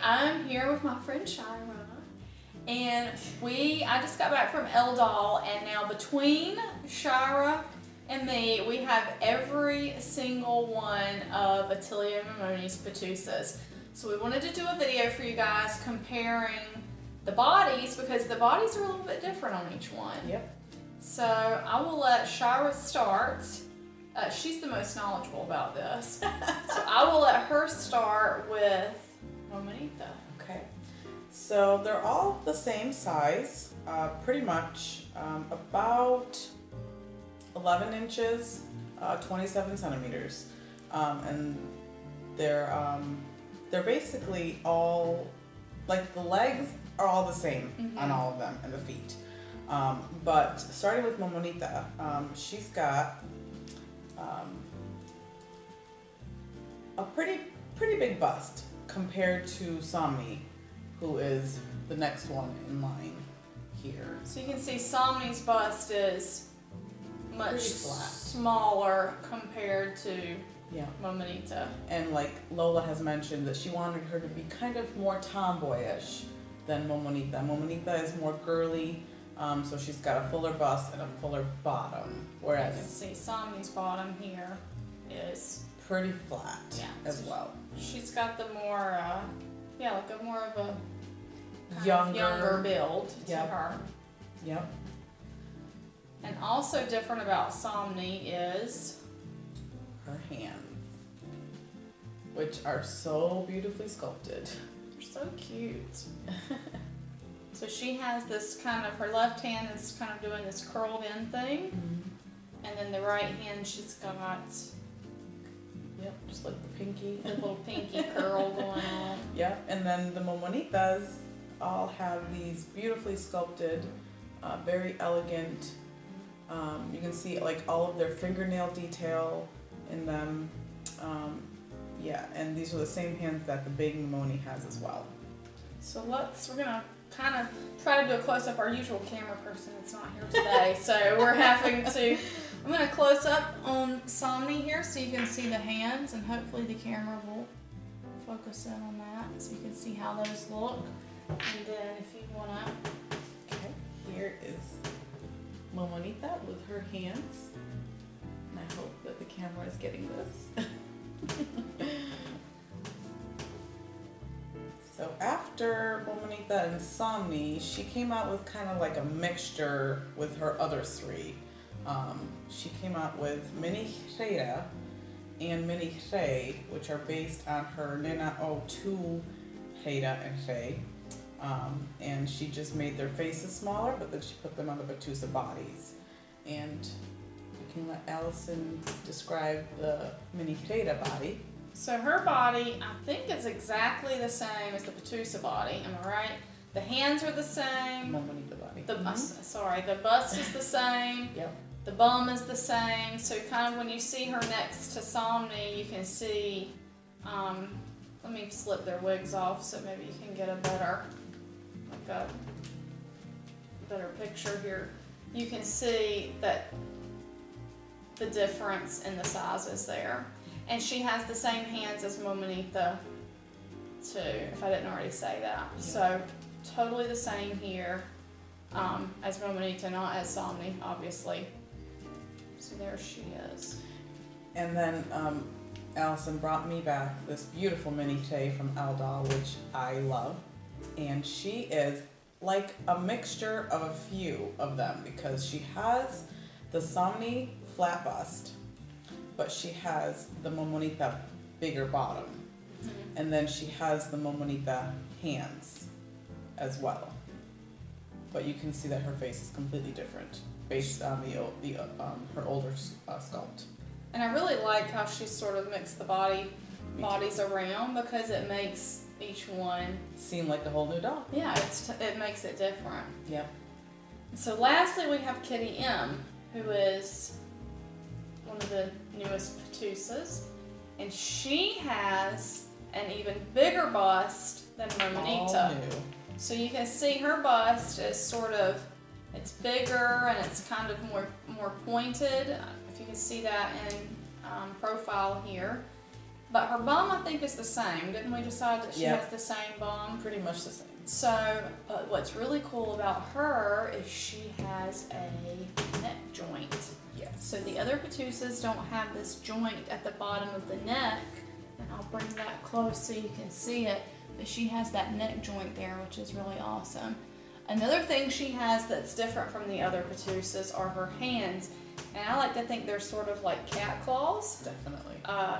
I'm here with my friend Shira, and I just got back from Eldal, and now between Shira and me, we have every single one of Atelier Momoni Pitusas. So we wanted to do a video for you guys comparing the bodies, because the bodies are a little bit different on each one. Yep. So I will let Shira start. She's the most knowledgeable about this. So I will let her start with Momonita. Okay. So they're all the same size, pretty much about 11 inches, 27 centimeters. And they're basically all, like the legs are all the same on all of them, and the feet. But starting with Momonita, she's got a pretty big bust compared to Somni, who is the next one in line here. So you can see Somni's bust is much smaller compared to Momonita. And like Lola has mentioned, that she wanted her to be kind of more tomboyish than Momonita. Momonita is more girly, so she's got a fuller bust and a fuller bottom. Whereas you can see Somni's bottom here is pretty flat as well. She's got the more, like a more of a younger build to her. Yep. And also different about Somni is her hands, which are so beautifully sculpted. They're so cute. So she has this kind of, her left hand is kind of doing this curled in thing. And then the right hand, she's got, just like the pinky. The little pinky curl going on. Yep, and then the Momonitas all have these beautifully sculpted, very elegant, you can see like all of their fingernail detail in them. And these are the same hands that the big Momoni has as well. So we're gonna kind of try to do a close-up. Our usual camera person is not here today, so we're having to, I'm gonna close up on Somni here so you can see the hands, and hopefully the camera will focus in on that so you can see how those look. And then if you wanna, here is Momonita with her hands, and I hope that the camera is getting this. So after Momonita and Somni, she came out with kind of like a mixture with her other three. She came out with Mini Hreira and Mini Hrei, which are based on her Nena O2 Hreira and Hrei. And she just made their faces smaller, but then she put them on the Pitusa bodies. And you can let Allison describe the Mini Hreira body. So her body, I think, is exactly the same as the Pitusa body. Am I right? The hands are the same. Momonita body. The bust is the same. Yep. The bum is the same. So kind of when you see her next to Somni, you can see. Let me slip their wigs off so maybe you can get a better picture here. You can see that the difference in the sizes there. And she has the same hands as Momonita too, if I didn't already say that. Yeah. So totally the same here as Momonita, not as Somni, obviously. So there she is. And then Allison brought me back this beautiful mini Hrei from Eldal, which I love. And she is like a mixture of a few of them, because she has the Somni flat bust, but she has the Momonita bigger bottom. And then she has the Momonita hands as well. But you can see that her face is completely different based on her older sculpt. And I really like how she sort of mixed the bodies around, because it makes each one seem like a whole new doll. Yeah, it makes it different. Yep. So lastly, we have Kitty M, who is one of the newest Pitusas, and she has an even bigger bust than Momonita. All new. So you can see her bust is it's bigger and it's kind of more pointed. If you can see that in profile here. But her bum, I think, is the same. Didn't we decide that she Yep. has the same bum? Pretty much the same. So, but what's really cool about her is she has a neck joint. Yes. So the other Pitusas don't have this joint at the bottom of the neck, and I'll bring that close so you can see it, but she has that neck joint there, which is really awesome. Another thing she has that's different from the other Pitusas are her hands, and I like to think they're sort of like cat claws. Definitely.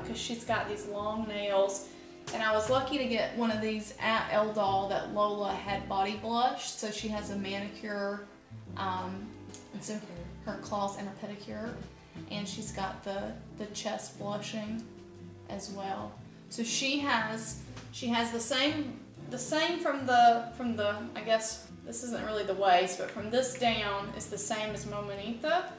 Because she's got these long nails, and I was lucky to get one of these at Eldol that Lola had body blushed, so she has a manicure, and so her claws and her pedicure, and she's got the chest blushing as well. So she has the same from the I guess this isn't really the waist, but from this down is the same as Momonita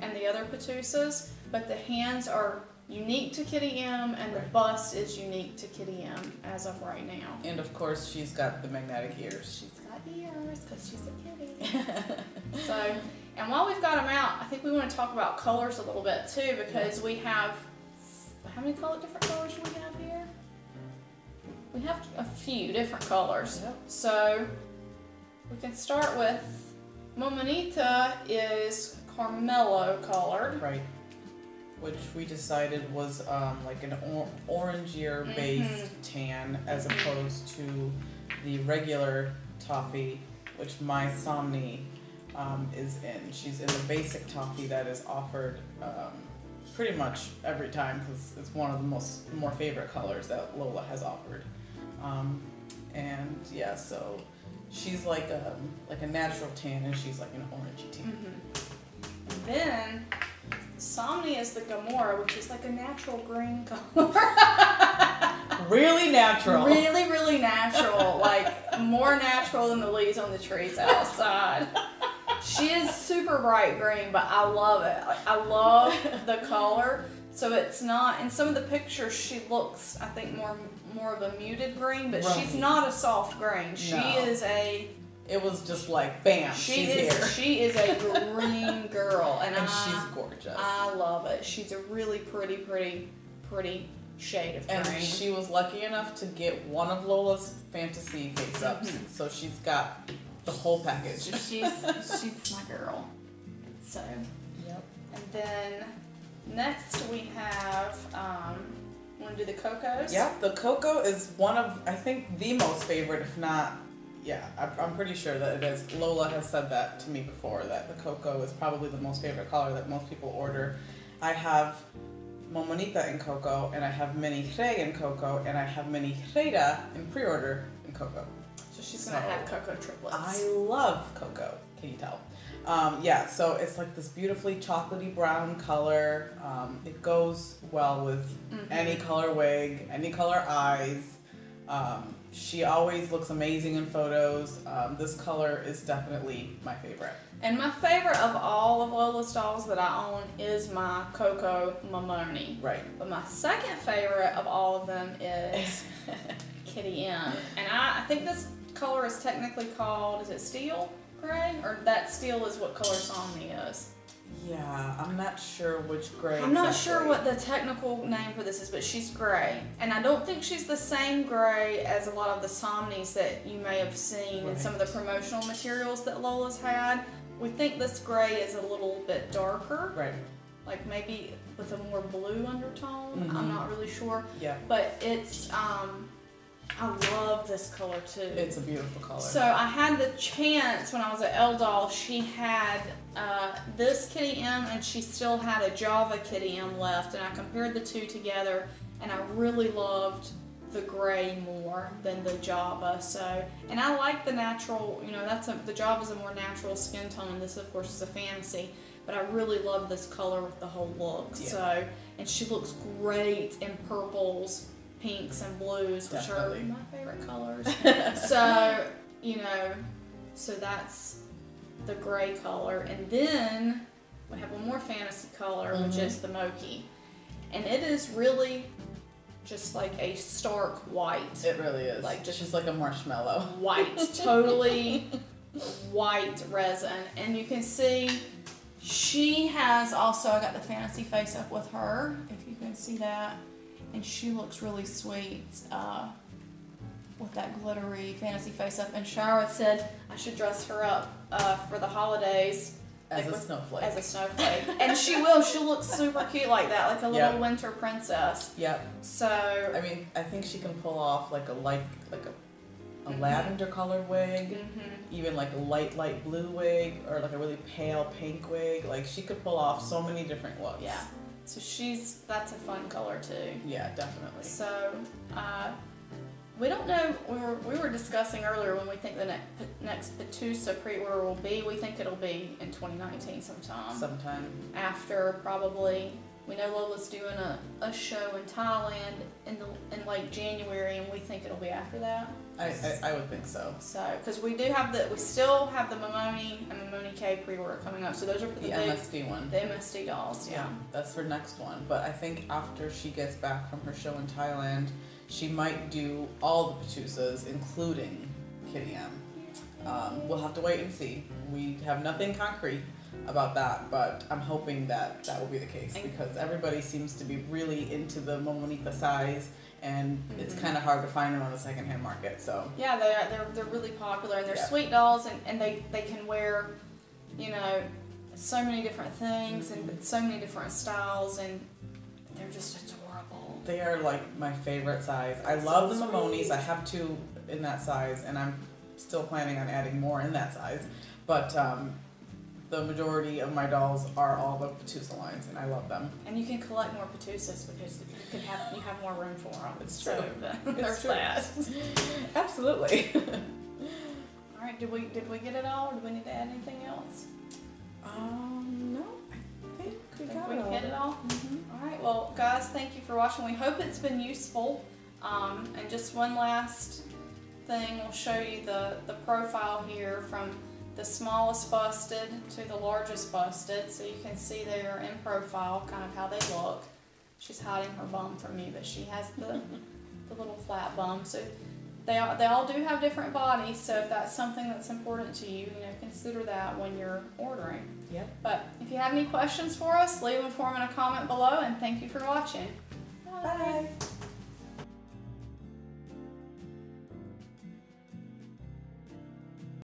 and the other Pitusas, but the hands are unique to Kitty M, and the bust is unique to Kitty M as of right now. And of course, she's got the magnetic ears. She's got ears because she's a kitty. So, and while we've got them out, I think we want to talk about colors a little bit too, because we have, how many different colors do we have here? We have a few different colors. Yep. So we can start with Momonita is Carmelo colored. Right. Which we decided was like an orangier based tan as opposed to the regular toffee, which my Somni is in. She's in the basic toffee that is offered pretty much every time because it's one of the more favorite colors that Lola has offered. And yeah, so she's like a natural tan, and she's like an orangey tan. And then Somni is the Gamora, which is like a natural green color. Really natural. Really, really natural. Like more natural than the leaves on the trees outside. She is super bright green, but I love it. Like, I love the color. So it's not, in some of the pictures she looks, I think, more of a muted green, but she's not a soft green. She is a... It was just like, bam, she's here. She is a green girl, and she's gorgeous. I love it. She's a really pretty shade of green. And she was lucky enough to get one of Lola's fantasy face-ups, so she's got the whole package. She's my girl. So, yep. And then next we have, want to do the Cocos? Yeah, the Cocoa is one of, I think, the most favorite, if not, yeah, I'm pretty sure that it is. Lola has said that to me before, that the Cocoa is probably the most favorite color that most people order. I have Momonita in Cocoa, and I have Mini Rey in Cocoa, and I have Mini Reida in pre-order in Cocoa. So she's going to have Cocoa triplets. I love Cocoa, can you tell? Yeah, so it's like this beautifully chocolatey brown color. It goes well with any color wig, any color eyes. She always looks amazing in photos. This color is definitely my favorite. And my favorite of all of Lola's dolls that I own is my Coco Momoni. Right. But my second favorite of all of them is Kitty M. And I think this color is technically called, is it steel gray? Or that steel is what color Somni is? Yeah, I'm not sure which gray. I'm not sure what the technical name for this is, but she's gray. And I don't think she's the same gray as a lot of the Somnis that you may have seen in some of the promotional materials that Lola's had. We think this gray is a little bit darker. Right. Like maybe with a more blue undertone. I'm not really sure. Yeah. But it's, I love this color too. It's a beautiful color. So I had the chance when I was at Eldol, she had this Kitty M and she still had a Java Kitty M left, and I compared the two together, and I really loved the gray more than the Java. So, and I like the natural, you know, the Java's a more natural skin tone. This of course is a fantasy, but I really love this color with the whole look. Yeah. So, and she looks great in purples, pinks, and blues, which are my favorite colors. So, you know, so that's the gray color. And then we have one more fantasy color, which is the Moki. And it is really just like a stark white. It really is. Like just like a marshmallow. White, totally white resin. And you can see she has also, I got the fantasy face up with her, if you can see that. and she looks really sweet with that glittery fantasy face up. And Shara said I should dress her up for the holidays. As a snowflake. As a snowflake. And she will. She'll look super cute like that, like a little Yep. winter princess. Yep. So. I mean, I think she can pull off like a Mhm. lavender colored wig, Mhm. even like a light blue wig, or like a really pale pink wig. Like she could pull off so many different looks. Yeah. So that's a fun color too. Yeah, definitely. So, we don't know. We were discussing earlier when we think the next Pitusa pre-order will be. We think it'll be in 2019 sometime. After probably, we know Lola's doing a show in Thailand in late January, and we think it'll be after that. I would think so. So, because we still have the Momoni and Momoni K pre-order coming up. So those are for the big MSD one. The MSD dolls. Yeah. That's her next one. But I think after she gets back from her show in Thailand, she might do all the Pitusas, including Kitty M. We'll have to wait and see. We have nothing concrete about that, but I'm hoping that will be the case because everybody seems to be really into the Momoni Pitusas, and it's kind of hard to find them on the secondhand market. So yeah, they're really popular, and they're sweet dolls, and they can wear, so many different things and so many different styles, and they're just adorable. They are like my favorite size. I love the Momonis. I have two in that size, and I'm still planning on adding more in that size. But the majority of my dolls are all the Pitusa lines, and I love them. And you can collect more Pitusas because you have more room for them. It's true. So there's that. Absolutely. All right. Did we get it all? Or do we need to add anything else? No. I think we got it all. Hit it all? All right, well, guys, thank you for watching. We hope it's been useful. And just one last thing, we'll show you the profile here from the smallest busted to the largest busted. So you can see there in profile kind of how they look. She's hiding her bum from you, but she has the little flat bum. So they all do have different bodies, so if that's something that's important to you, consider that when you're ordering. Yep. But if you have any questions for us, leave them for them in a comment below, and thank you for watching. Bye.